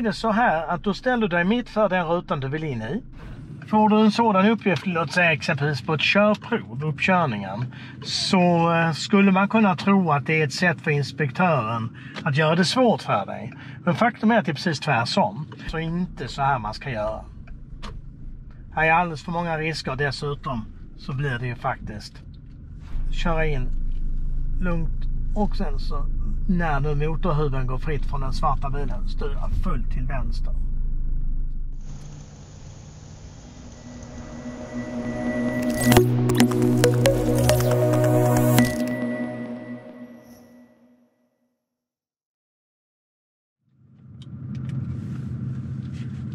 är det så här att då ställer du dig mitt för den rutan du vill in i. Får du en sådan uppgift, låt säga exempelvis på ett körprov, uppkörningen, så skulle man kunna tro att det är ett sätt för inspektören att göra det svårt för dig. Men faktum är att det är precis tvärsom. Så inte så här man ska göra. Här är alldeles för många risker, dessutom så blir det ju faktiskt köra in lugnt och sen så när nu motorhuven går fritt från den svarta bilen styra fullt till vänster.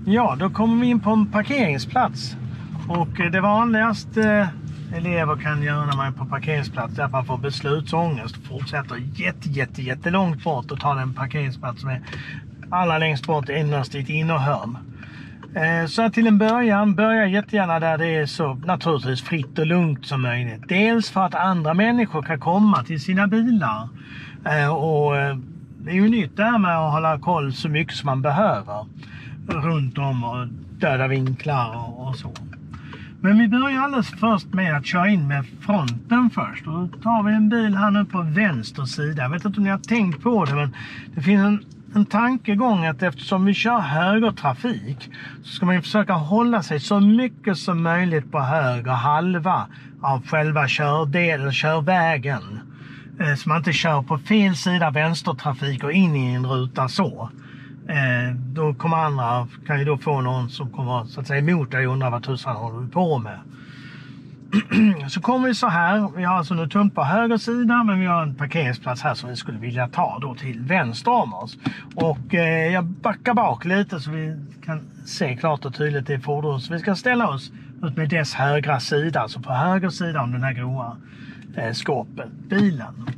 Ja, då kommer vi in på en parkeringsplats. Och det vanligaste elever kan göra när man är på parkeringsplats är att man får beslutsångest och fortsätter jättelångt bort och tar den parkeringsplats som är allra längst bort innerst i ett innerhörn. Så att till en början, börja jättegärna där det är så naturligtvis fritt och lugnt som möjligt. Dels för att andra människor kan komma till sina bilar. Och det är ju nytt där med att hålla koll så mycket som man behöver. Runt om och döda vinklar och så. Men vi börjar alldeles först med att köra in med fronten först. Och då tar vi en bil här nu på vänster sida. Jag vet inte om ni har tänkt på det, men det finns en tankegång att eftersom vi kör högertrafik så ska man försöka hålla sig så mycket som möjligt på höger halva av själva körvägen. Så man inte kör på fel sida vänstertrafik och in i en ruta så. Då kommer andra, kan ju då få någon som kommer så att säga emot dig och undrar vad tusan håller du på med. Så kommer vi så här, vi har alltså nu tumt på höger sida, men vi har en parkeringsplats här som vi skulle vilja ta då till vänster om oss. Och jag backar bak lite så vi kan se klart och tydligt det fordon. Så vi ska ställa oss ut med dess högra sida, alltså på höger sida om den här gråa skåpet, bilen.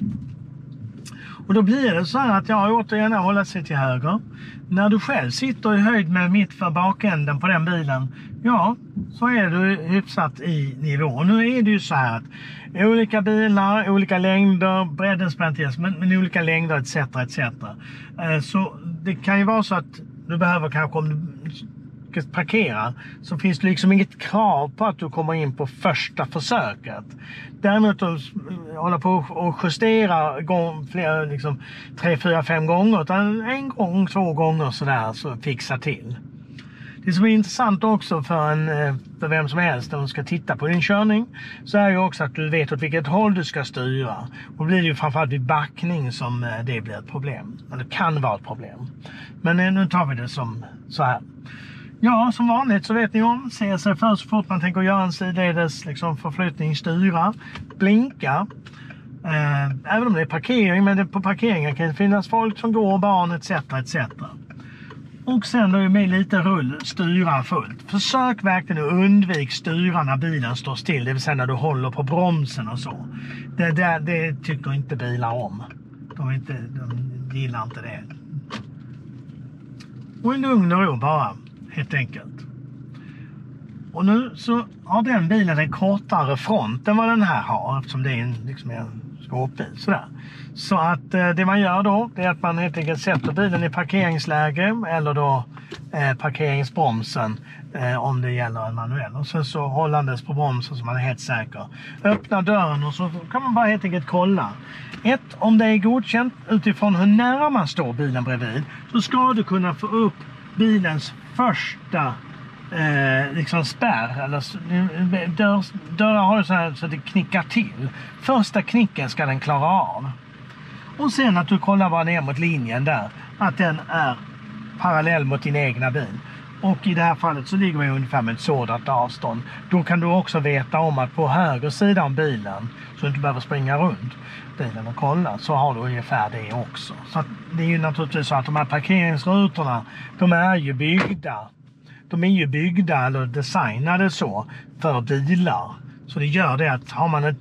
Och då blir det så här att jag återigen håller sig till höger. När du själv sitter i höjd med mitt för bakänden på den bilen, ja, så är du hyfsat i nivå. Nu är det ju så här att olika bilar, olika längder, bredden spänns men olika längder etc. Så det kan ju vara så att du behöver kanske, om du ska parkera, så finns det liksom inget krav på att du kommer in på första försöket. Däremot att hålla på och justera flera, liksom 3, 4, 5 gånger, utan en gång, 2 gånger sådär, så fixa till. Det som är intressant också för vem som helst när du ska titta på din körning, så är ju också att du vet åt vilket håll du ska styra. Och blir det ju framförallt vid backning som det blir ett problem. Eller kan vara ett problem. Men nu tar vi det som så här. Ja, som vanligt så vet ni om, se sig för så fort man tänker göra en sidledes liksom förflyttning, styra, blinka. Även om det är parkering, men på parkeringen kan det finnas folk som går, barn etc. Och sen då med lite rull, styra fullt. Försök verkligen att undvika styra när bilen står still, det vill säga när du håller på bromsen och så. Det tycker inte bilar om. De gillar inte det. Och en lugn och ro bara. Helt enkelt. Och nu så har den bilen en kortare front än vad den här har, eftersom det är en skåpbil sådär. Så att det man gör då, det är att man helt enkelt sätter bilen i parkeringsläge eller då parkeringsbromsen om det gäller en manuell. Och sen så hållandes på bromsen så man är helt säker. Öppna dörren och så kan man bara helt enkelt kolla. Om det är godkänt utifrån hur nära man står bilen bredvid, så ska du kunna få upp bilens första spärr eller dörrar har ju så här så att det knickar till. Första knicken ska den klara av. Och sen att du kollar bara ner mot linjen där, att den är parallell mot din egna bil. Och i det här fallet så ligger vi ungefär med ett sådant avstånd. Då kan du också veta om att på höger sidan av bilen, så du inte behöver springa runt bilen och kolla, så har du ungefär det också. Så att det är ju naturligtvis så att de här parkeringsrutorna, de är ju byggda eller designade så för bilar. Så det gör det att har man ett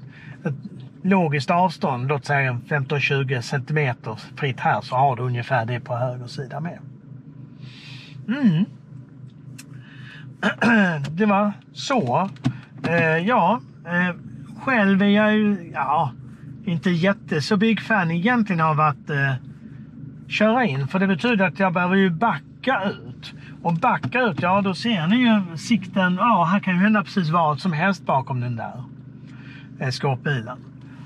logiskt avstånd, låt säga 15-20 cm fritt här, så har du ungefär det på höger sida med. Det var så. Själv är jag ju inte så big fan egentligen av att köra in. För det betyder att jag behöver ju backa backa ut. Och backa ut, ja då ser ni ju sikten, ja här kan ju hända precis vad som helst bakom den där skåpbilen.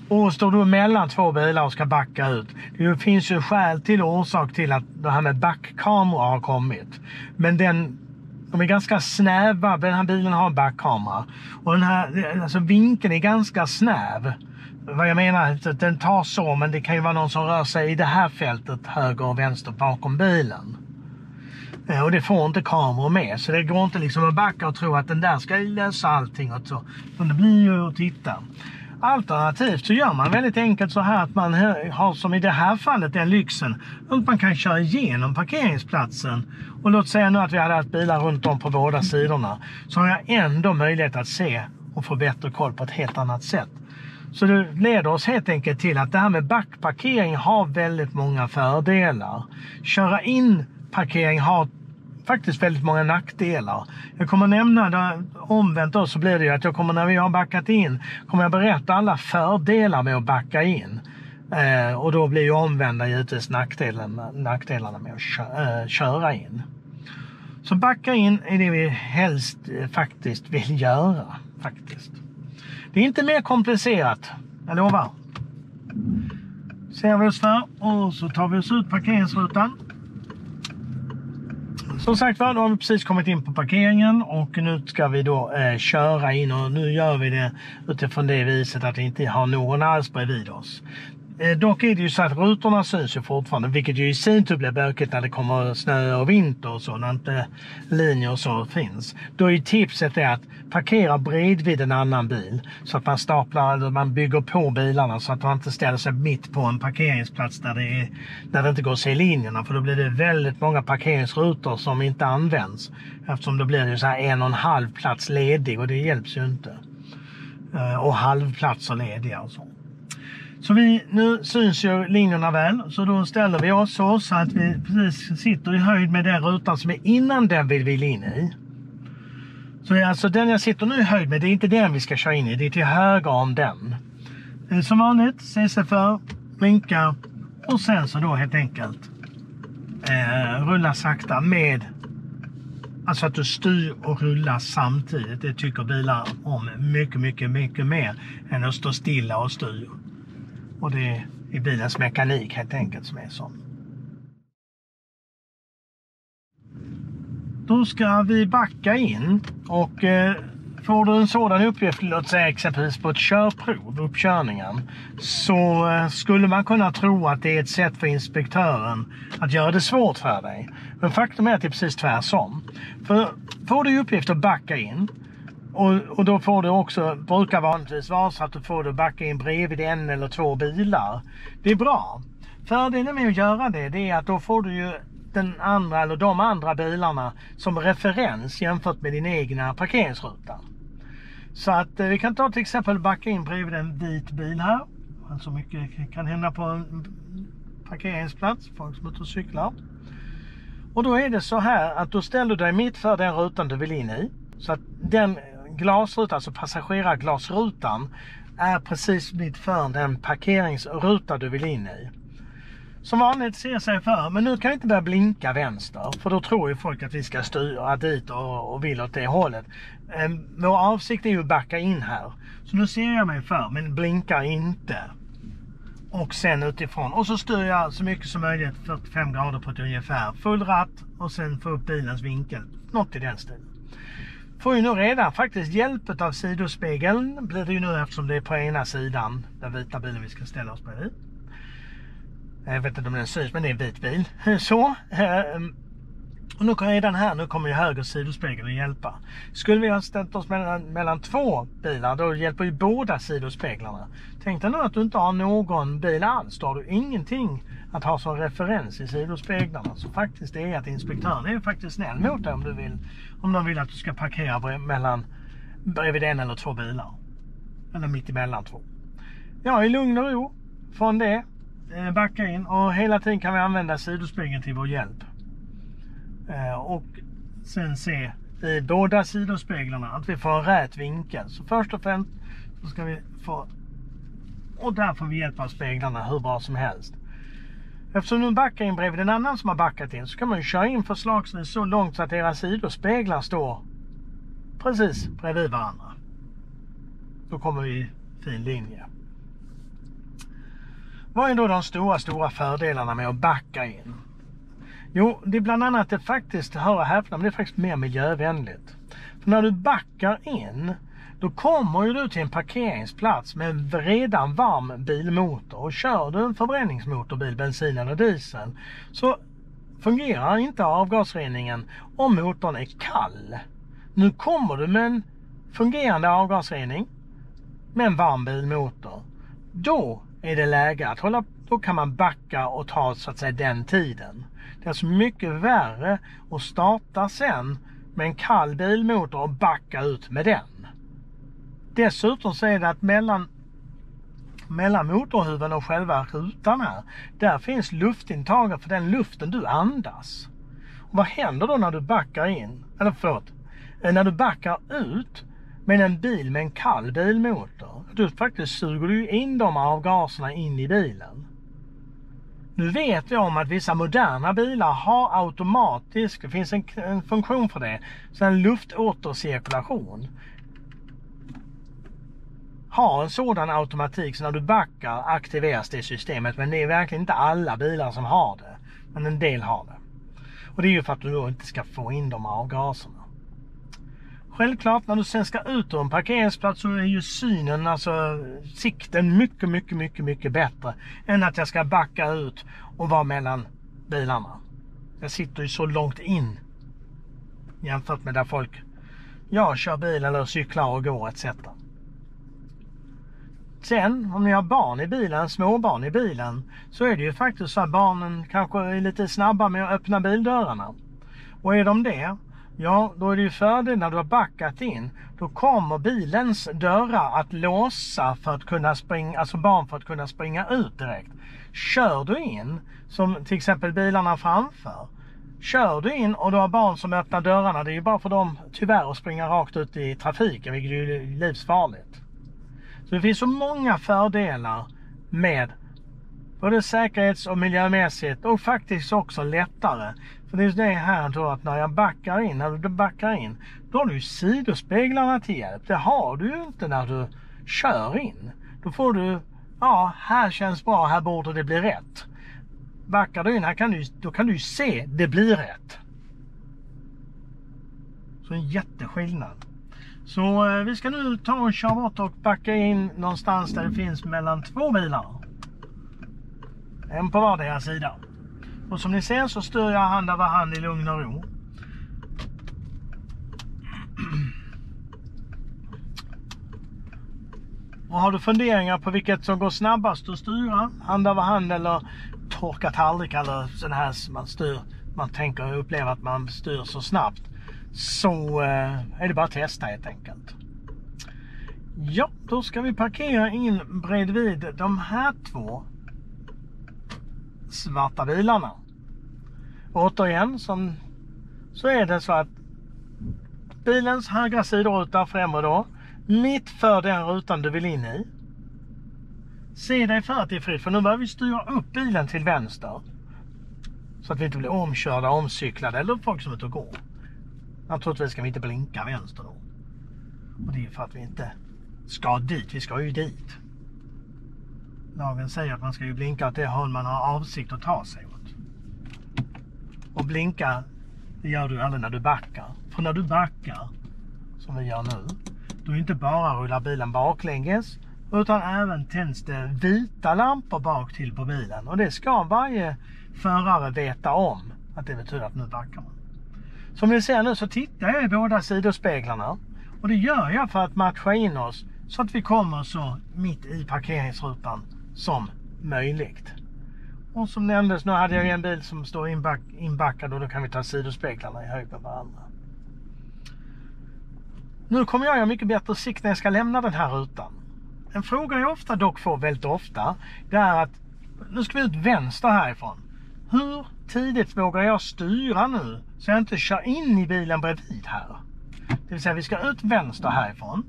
Och står du mellan två bilar och ska backa ut. Det finns ju skäl till och orsak till att det här med backkamera har kommit. Men de är ganska snäva, den här bilen har en backkamera. Och den här, alltså vinkeln är ganska snäv. Vad jag menar är att den tar så, men det kan ju vara någon som rör sig i det här fältet höger och vänster bakom bilen. Och det får inte kameror med, så det går inte liksom att backa och tro att den där ska lösa allting och så. Men det blir ju att titta. Alternativt så gör man väldigt enkelt så här att man har som i det här fallet den lyxen att man kan köra igenom parkeringsplatsen. Och låt säga nu att vi hade haft bilar runt om på båda sidorna, så har jag ändå möjlighet att se och få bättre koll på ett helt annat sätt. Så det leder oss helt enkelt till att det här med backparkering har väldigt många fördelar. Köra in parkering har faktiskt väldigt många nackdelar. Jag kommer nämna det omvänt då, så blir det ju att jag kommer, när vi har backat in, kommer jag berätta alla fördelar med att backa in. Och då blir ju omvända givetvis nackdelarna med att köra in. Så backa in är det vi helst faktiskt vill göra faktiskt. Det är inte mer komplicerat, jag lovar. Ser vi oss för och så tar vi oss ut parkeringsrutan. Som sagt var, då har vi precis kommit in på parkeringen och nu ska vi då köra in, och nu gör vi det utifrån det viset att vi inte har någon alls bredvid oss. Dock är det ju så att rutorna syns ju fortfarande, vilket ju i sin tur blir bökigt när det kommer snö och vinter och så, när inte linjer och så finns. Då är ju tipset att parkera bredvid en annan bil, så att man staplar eller man bygger på bilarna så att man inte ställer sig mitt på en parkeringsplats där det inte går att se linjerna, för då blir det väldigt många parkeringsrutor som inte används, eftersom då blir det så här 1,5 plats ledig, och det hjälps ju inte. Och halvplatser lediga och så. Så nu syns ju linjerna väl, så då ställer vi oss så att vi precis sitter i höjd med den rutan som är innan den vi vill in i. Så alltså den jag sitter nu i höjd med, det är inte den vi ska köra in i, det är till höger om den. Som vanligt, se sig för, blinka och sen så då helt enkelt rulla sakta med, alltså att du styr och rullar samtidigt. Det tycker bilar om mycket mer än att stå stilla och styr. Och det är bilens mekanik helt enkelt som är sån. Då ska vi backa in, och får du en sådan uppgift, låt säga exempelvis på ett körprov, uppkörningen, så skulle man kunna tro att det är ett sätt för inspektören att göra det svårt för dig. Men faktum är att det är precis tvärtom. För får du uppgift att backa in, och då får du också, brukar vanligtvis vara så att du får du backa in bredvid en eller två bilar. Det är bra. Fördelen med att göra det är att då får du ju den andra eller de andra bilarna som referens jämfört med din egna parkeringsruta. Så att vi kan ta till exempel backa in bredvid en vit bil här. Alltså mycket kan hända på en parkeringsplats, folk som är ute och cyklar. Och då är det så här att då ställer du dig mitt för den rutan du vill in i. Så att den glasrutan, alltså passagerarglasrutan, är precis mitt för den parkeringsruta du vill in i. Som vanligt ser sig för, men nu kan vi inte börja blinka vänster, för då tror ju folk att vi ska styra dit och vill åt det hållet. Vår avsikt är ju att backa in här. Så nu ser jag mig för, men blinkar inte. Och sen utifrån, och så styr jag så mycket som möjligt 45 grader på ett ungefär. Full ratt och sen få upp bilens vinkel, något i den stilen. Får ju nu redan faktiskt hjälpet av sidospegeln, blir det ju nu eftersom det är på ena sidan den vita bilen vi ska ställa oss bredvid. Jag vet inte om den syns, men det är en vit bil. Så. Och nu redan här, nu kommer ju höger sidospegel att hjälpa. Skulle vi ha ställt oss mellan två bilar, då hjälper ju båda sidospeglarna. Tänk dig nu att du inte har någon bil alls. Då har du ingenting att ha som referens i sidospeglarna. Så faktiskt det är att inspektören är faktiskt snäll mot dig om de vill att du ska parkera bredvid en eller två bilar. Eller mitt emellan två. Ja, i lugn och ro från det. Backa in, och hela tiden kan vi använda sidospegeln till vår hjälp. Och sen se i båda sidospeglarna att vi får en rät vinkel. Så först och främst så ska vi få, och där får vi hjälp av speglarna hur bra som helst. Eftersom du backar in bredvid en annan som har backat in, så kan man ju köra in förslagsvis så långt så att era sidospeglar står precis bredvid varandra. Då kommer vi i fin linje. Vad är då de stora fördelarna med att backa in? Jo, det är bland annat det faktiskt, hör och häpna, men det är faktiskt mer miljövänligt. För när du backar in, då kommer ju du till en parkeringsplats med en redan varm bilmotor. Och kör du en förbränningsmotorbil, bensin eller diesel, så fungerar inte avgasreningen om motorn är kall. Nu kommer du med en fungerande avgasrening med en varm bilmotor. Då är det läge att då kan man backa och ta så att säga den tiden. Det är alltså mycket värre att starta sen med en kall bilmotor och backa ut med den. Dessutom så är det att mellan motorhuven och själva rutan här, där finns luftintagare för den luften du andas. Och vad händer då när du backar in? När du backar ut med en bil med en kall bilmotor, då faktiskt suger du in de avgaserna in i bilen. Nu vet vi om att vissa moderna bilar har automatiskt, det finns en funktion för det, så en luftåtercirkulation. Har en sådan automatik, så när du backar aktiveras det systemet, men det är verkligen inte alla bilar som har det, men en del har det. Och det är ju för att du då inte ska få in de avgaserna. Självklart, när du sen ska ut ur en parkeringsplats så är ju synen, alltså sikten mycket bättre än att jag ska backa ut och vara mellan bilarna. Jag sitter ju så långt in jämfört med där folk kör bil eller cyklar och går etc. Sen om ni har barn i bilen, småbarn i bilen, så är det ju faktiskt så att barnen kanske är lite snabba med att öppna bildörrarna. Och är de det, ja, då är det ju fördel när du har backat in. Då kommer bilens dörrar att låsa för att kunna springa, alltså barn för att kunna springa ut direkt. Kör du in, som till exempel bilarna framför. Kör du in och du har barn som öppnar dörrarna, det är ju bara för dem tyvärr att springa rakt ut i trafiken, vilket är ju livsfarligt. Så det finns så många fördelar med både säkerhets- och miljömässigt, och faktiskt också lättare. För det är det här då att när du backar in, då har du sidospeglarna till hjälp. Det har du ju inte när du kör in. Då får du, här känns bra, här borde det bli rätt. Backar du in, då kan du se det blir rätt. Så en jätteskillnad. Så vi ska nu ta och köra bort och backa in någonstans där det finns mellan 2 bilar. En på vardera sida. Och som ni ser så styr jag hand över hand i lugn och ro. Och har du funderingar på vilket som går snabbast att styra, hand över hand eller torka tallrik eller sån här man tänker och upplever att man styr så snabbt, så är det bara att testa helt enkelt. Ja, då ska vi parkera in bredvid de här 2 svarta bilarna. Återigen så är det så att bilens högra sidoruta främre då, mitt för den rutan du vill in i. Se dig för att det är fritt, för nu börjar vi styra upp bilen till vänster. Så att vi inte blir omkörda, omcyklade eller folk som är ute och går. Naturligtvis ska vi inte blinka vänster då. Och det är för att vi inte ska dit, vi ska ju dit. Lagen säger att man ska ju blinka åt det håll man har avsikt att ta sig åt. Och blinka, det gör du aldrig när du backar. För när du backar, som vi gör nu, då inte bara rullar bilen baklänges, utan även tänds det vita lampor bak till på bilen. Och det ska varje förare veta om, att det betyder att nu backar man. Som ni ser nu så tittar jag i båda sidospeglarna. Och det gör jag för att matcha in oss så att vi kommer så mitt i parkeringsrutan som möjligt. Och som nämndes, nu hade jag en bil som står inbackad och då kan vi ta sidospeglarna i höjd med varandra. Nu kommer jag ha mycket bättre sikt när jag ska lämna den här rutan. En fråga jag ofta dock får väldigt ofta, det är att nu ska vi ut vänster härifrån. Hur tidigt vågar jag styra nu så jag inte kör in i bilen bredvid här? Det vill säga vi ska ut vänster härifrån.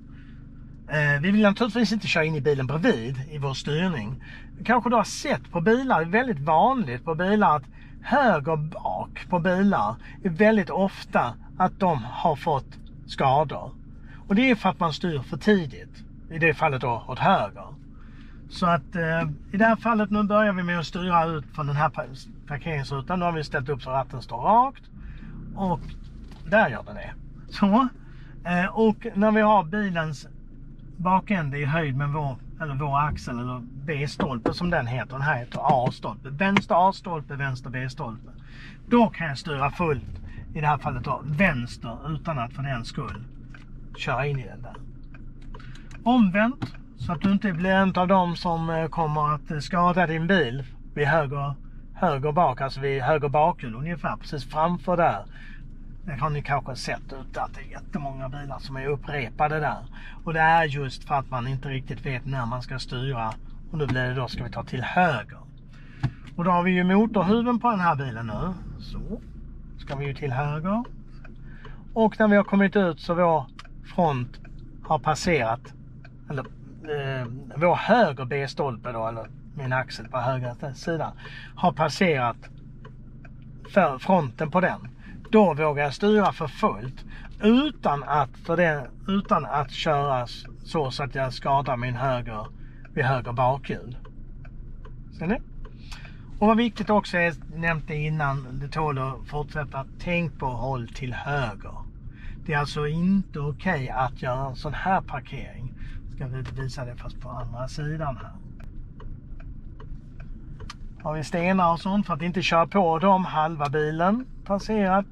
Vi vill naturligtvis inte köra in i bilen bredvid i vår styrning. Kanske du har sett på bilar, det är väldigt vanligt på bilar att höger bak på bilar är väldigt ofta att de har fått skador. Och det är för att man styr för tidigt. I det fallet då åt höger. Så att i det här fallet nu börjar vi med att styra ut från den här parkeringsrutan. Nu har vi ställt upp så ratten står rakt. Och där gör den det. Så. Och när vi har bilens bakände i höjd med vår axel eller B-stolpe som den heter. Den här heter A-stolpe. Vänster A-stolpe, vänster B-stolpe. Då kan jag styra fullt, i det här fallet då, vänster utan att för den skull köra in i den där. Omvänt, så att du inte blir en av dem som kommer att skada din bil vid höger bak, alltså vid höger bakhjul ungefär, precis framför där. Det har ni kanske sett ut att det är jättemånga bilar som är upprepade där. Och det är just för att man inte riktigt vet när man ska styra. Och nu blir det då, ska vi ta till höger. Och då har vi ju motorhuven på den här bilen nu. Så ska vi ju till höger. Och när vi har kommit ut så vår front har passerat, eller vår höger B-stolpe då, eller min axel på höger sida, har passerat för fronten på den. Då vågar jag styra för fullt utan att köra så att jag skadar min vid höger bakhjul. Ser ni? Och vad viktigt också är, nämnt det innan, det tål att fortsätta, tänk på håll till höger. Det är alltså inte okej att göra en sån här parkering. Ska vi visa det fast på andra sidan här. Har vi stenar och sånt för att inte köra på dem, halva bilen passerat.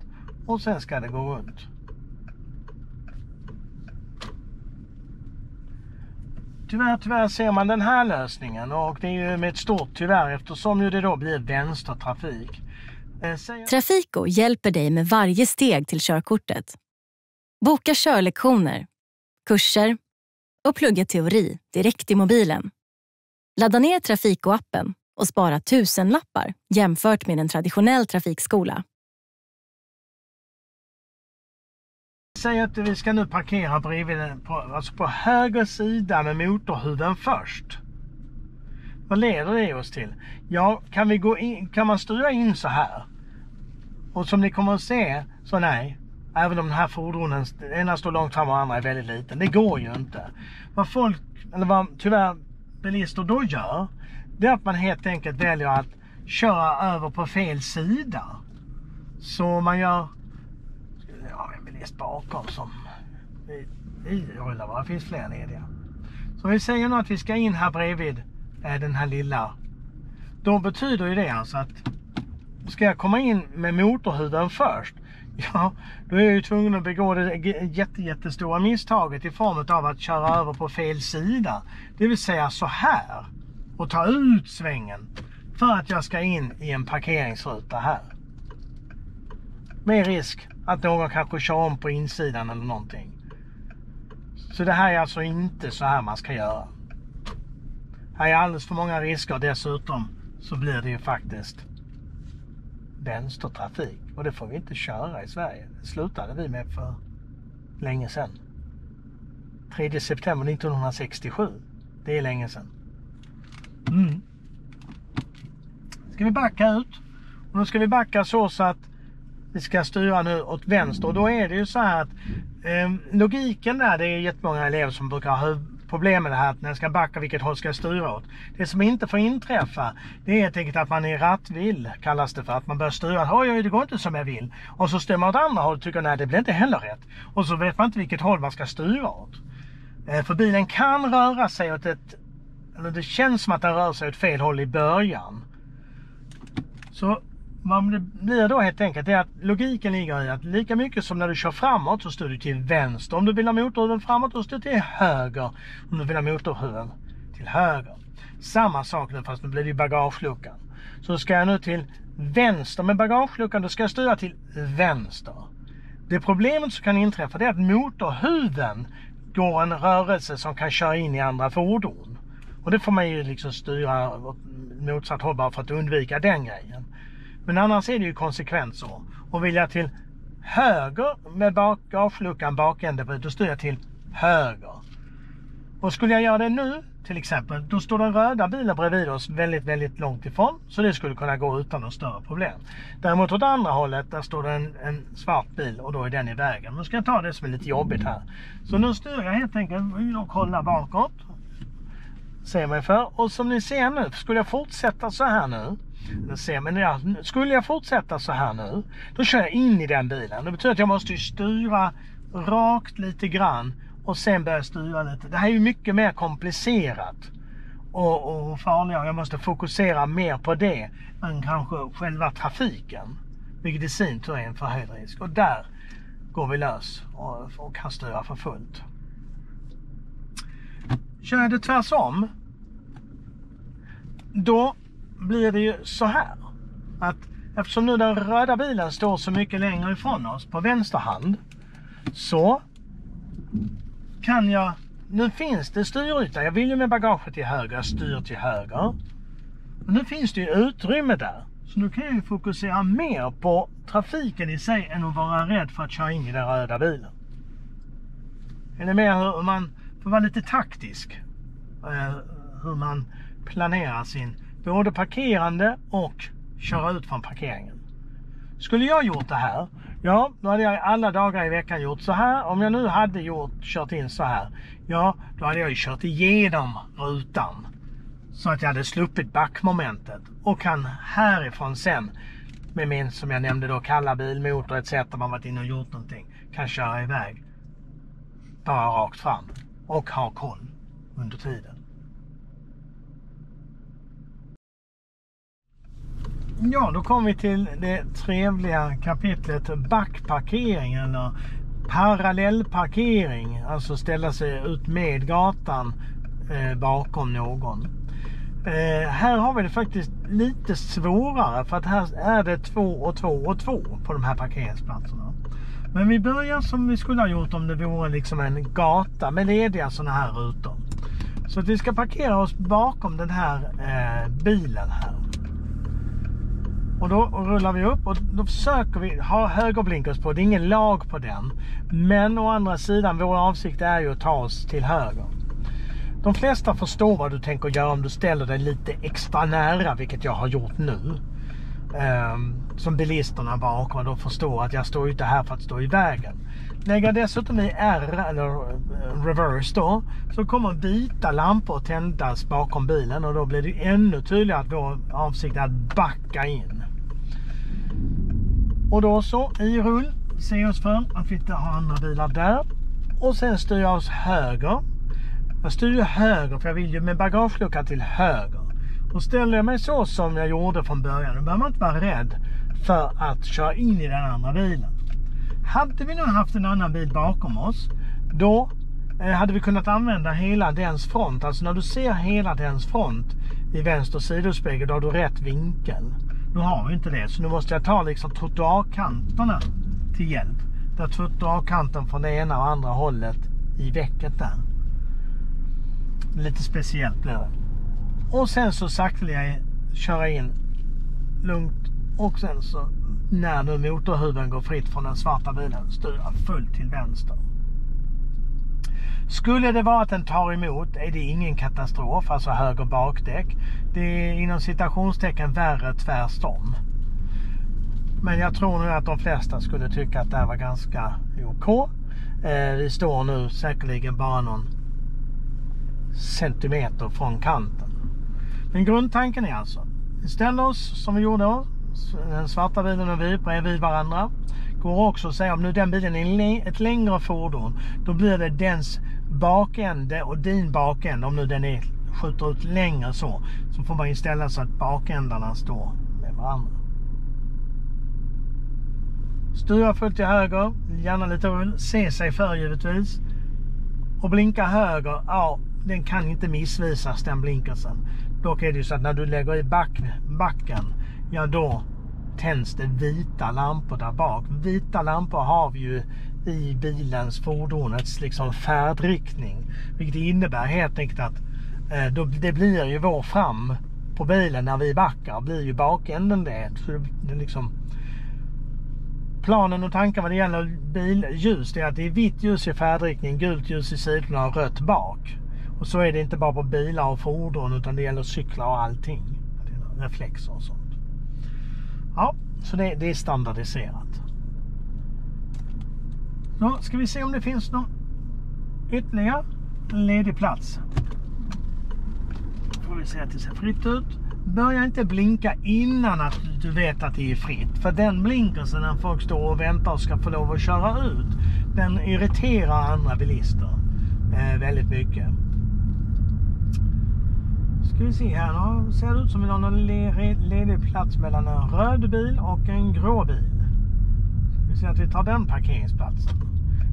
Och sen ska det gå runt. Tyvärr ser man den här lösningen. Och det är ju med ett stort tyvärr, eftersom ju det då blir vänstertrafik. Trafiko hjälper dig med varje steg till körkortet. Boka körlektioner, kurser och plugga teori direkt i mobilen. Ladda ner Trafiko-appen och spara 1000-lappar jämfört med en traditionell trafikskola. Säg att vi ska nu parkera bredvid, alltså på höger sida med motorhuven först. Vad leder det oss till? Ja, kan man styra in så här? Och som ni kommer att se, så nej. Även om den här fordonen, ena står långt fram och andra är väldigt liten. Det går ju inte. Vad tyvärr bilister då gör, det är att man helt enkelt väljer att köra över på fel sida. Så man gör... bakom som i rullar, det finns fler lediga. Så vi säger nu att vi ska in här bredvid den här lilla. Då betyder ju det alltså att ska jag komma in med motorhuven först, ja, då är jag ju tvungen att begå det jättestora misstaget i form av att köra över på fel sida. Det vill säga så här och ta ut svängen för att jag ska in i en parkeringsruta här. Med risk att någon kanske kör om på insidan eller någonting. Så det här är alltså inte så här man ska göra. Här är alldeles för många risker. Dessutom så blir det ju faktiskt vänstertrafik. Och det får vi inte köra i Sverige. Det slutade vi med för länge sedan. 3 september 1967. Det är länge sedan. Ska vi backa ut. Och nu ska vi backa så att vi ska styra nu åt vänster. Och då är det ju så här att logiken där, det är jättemånga elever som brukar ha problem med det här, att när jag ska backa, vilket håll ska jag styra åt. Det som inte får inträffa, det är helt enkelt att man är rattvill, kallas det för. Att man börjar styra, oj, det går inte som jag vill. Och så styr man åt andra håll och tycker, nej, det blir inte heller rätt. Och så vet man inte vilket håll man ska styra åt. För bilen kan röra sig åt eller det känns som att den rör sig åt fel håll i början. Så vad det blir då helt enkelt är att logiken ligger i att lika mycket som när du kör framåt så styr du till vänster. Om du vill ha motorhuven framåt så styr du till höger. Om du vill ha motorhuven till höger. Samma sak nu, fast nu blir det bagageluckan. Så ska jag nu till vänster med bagageluckan, då ska jag styra till vänster. Det problemet som kan inträffa, det är att motorhuven går en rörelse som kan köra in i andra fordon. Och det får man ju liksom styra åt motsatt håll bara för att undvika den grejen. Men annars är det ju konsekvent så. Och vill jag till höger med bagageluckan bakände på, då styr jag till höger. Och skulle jag göra det nu till exempel, då står den röda bilen bredvid oss väldigt, väldigt långt ifrån. Så det skulle kunna gå utan något större problem. Däremot åt andra hållet, där står det en svart bil och då är den i vägen. Nu ska jag ta det som är lite jobbigt här. Så nu styr jag helt enkelt och kollar bakåt. Ser mig för. Och som ni ser nu, skulle jag fortsätta så här nu. Skulle jag fortsätta så här nu, då kör jag in i den bilen. Det betyder att jag måste styra rakt lite grann. Och sen börjar jag styra lite. Det här är ju mycket mer komplicerat. Och farligare. Jag måste fokusera mer på det än kanske själva trafiken. Vilket i sin tur är en förhöjd risk. Och där går vi lös och kan styra för fullt. Kör jag det tvärsom, då blir det ju så här. Att eftersom nu den röda bilen står så mycket längre ifrån oss på vänster hand, så kan jag, nu finns det styryta, jag vill ju med bagaget till höger, jag styr till höger. Och nu finns det ju utrymme där. Så nu kan jag ju fokusera mer på trafiken i sig än att vara rädd för att köra in i den röda bilen. Eller mer hur man får vara lite taktisk. Hur man planerar sin både parkerande och köra ut från parkeringen. Skulle jag gjort det här, ja, då hade jag alla dagar i veckan gjort så här. Om jag nu hade kört in så här, ja, då hade jag ju kört igenom rutan. Så att jag hade sluppit backmomentet. Och kan härifrån sen, med min, som jag nämnde då, kalla bilmotor etc. man varit inne och gjort någonting, kan köra iväg bara rakt fram. Och ha koll under tiden. Ja, då kommer vi till det trevliga kapitlet backparkering eller parallellparkering. Alltså ställa sig ut med gatan bakom någon. Här har vi det faktiskt lite svårare, för att här är det 2 och 2 och 2 på de här parkeringsplatserna. Men vi börjar som vi skulle ha gjort om det vore liksom en gata med lediga sådana här rutor. Så att vi ska parkera oss bakom den här bilen här. Och då rullar vi upp och då försöker vi ha högerblinkers på. Det är ingen lag på den. Men å andra sidan, vår avsikt är ju att ta oss till höger. De flesta förstår vad du tänker göra om du ställer dig lite extra nära, vilket jag har gjort nu. Som bilisterna bakom då förstår att jag står inte här för att stå i vägen. Lägger dessutom i R eller reverse då, så kommer vita lampor tändas bakom bilen och då blir det ännu tydligare att vår avsikt är att backa in. Och då så i rull ser oss för att vi inte har andra bilar där. Och sen styr jag oss höger. Jag styr höger för jag vill ju med bagageluckan till höger. Och ställer jag mig så som jag gjorde från början, då behöver man inte vara rädd för att köra in i den andra bilen. Hade vi nu haft en annan bil bakom oss, då hade vi kunnat använda hela dens front. Alltså när du ser hela dens front i vänster sidospegel, då har du rätt vinkel. Nu har vi inte det, så nu måste jag ta liksom trottoarkanterna till hjälp. Där trottoarkanten från det ena och andra hållet i väcket där. Lite speciellt blir det. Och sen så sakteliga köra in lugnt och sen så när nu motorhuven går fritt från den svarta bilen styra fullt till vänster. Skulle det vara att den tar emot är det ingen katastrof, alltså höger bakdäck. Det är inom citationstecken värre tvärstom. Men jag tror nu att de flesta skulle tycka att det här var ganska OK. Vi står nu säkerligen bara någon centimeter från kanten. Men grundtanken är alltså, vi ställer oss som vi gjorde då, den svarta bilen och vi bredvid varandra. Går också att säga om nu den bilen är ett längre fordon, då blir det dens bakände och din bakände, om nu den skjuter ut längre så får man inställa så att bakändarna står med varandra. Styra fullt till höger, gärna lite rull, se sig för givetvis. Och blinka höger, ja, den kan inte missvisas den blinkersen. Dock är det ju så att när du lägger i backen, ja då tänds det vita lampor där bak. Vita lampor har vi ju i bilens fordonets liksom färdriktning. Vilket innebär helt enkelt att det blir ju vår fram på bilen när vi backar. Blir ju bakänden det. Så det liksom, planen och tanken vad det gäller billjus är att det är vitt ljus i färdriktning, gult ljus i sidorna och rött bak. Och så är det inte bara på bilar och fordon, utan det gäller cyklar och allting. Reflexer och sånt. Ja, så det är standardiserat. Då ska vi se om det finns någon ytterligare ledig plats. Får vi se att det ser fritt ut. Börja inte blinka innan att du vet att det är fritt. För den blinkelsen när folk står och väntar och ska få lov att köra ut, den irriterar andra bilister väldigt mycket. Ska vi se här, då ser det ut som vi har någon ledig plats mellan en röd bil och en grå bil. Ska vi se att vi tar den parkeringsplatsen.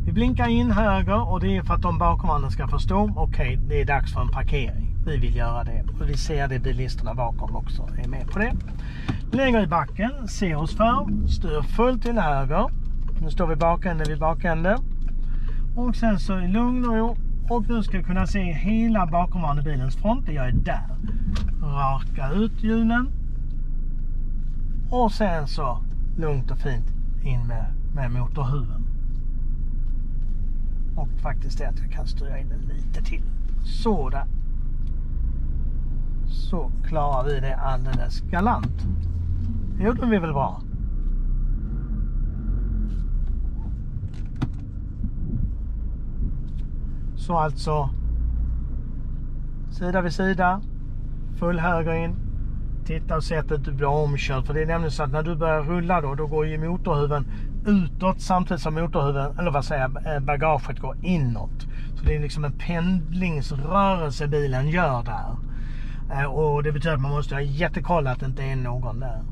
Vi blinkar in höger och det är för att de bakom ska förstå, okej, det är dags för en parkering. Vi vill göra det och vi ser det bilisterna bakom också är med på det. Lägger i backen, ser oss för, styr fullt till höger. Nu står vi bakände vid bakände. Och sen så i lugn och ro. Och nu ska vi kunna se hela bakomvarande bilens front. Det gör jag där. Raka ut hjulen. Och sen så lugnt och fint in med motorhuven. Och faktiskt är att jag kan styra in den lite till. Så där. Så klarar vi det alldeles galant. Det gjorde vi väl bra. Så alltså sida vid sida, full höger in, titta och se att du blir omkörd. För det är nämligen så att när du börjar rulla då går ju motorhuven utåt samtidigt som motorhuven, eller vad säger bagaget går inåt. Så det är liksom en pendlingsrörelse bilen gör där. Och det betyder att man måste ha jättekoll att det inte är någon där.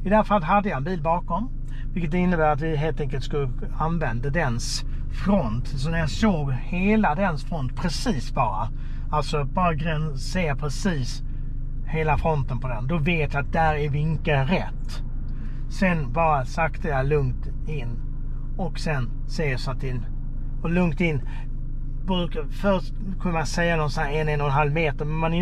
I det här fallet hade jag en bil bakom. Vilket innebär att vi helt enkelt skulle använda dens front. Så när jag såg hela dens front precis bara. Alltså bara se precis hela fronten på den. Då vet jag att där är vinkeln rätt. Sen bara sakta jag lugnt in. Och sen ser jag så att in. Och lugnt in. Först kunde man säga någon så här 1,5 meter, men man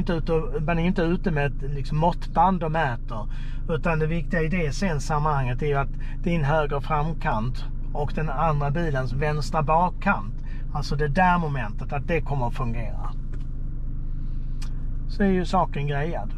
är inte ute med ett liksom måttband och mäter, utan det viktiga i det sen sammanhanget är ju att din höger framkant och den andra bilens vänstra bakkant, alltså det där momentet, att det kommer att fungera. Så är ju saken grejad.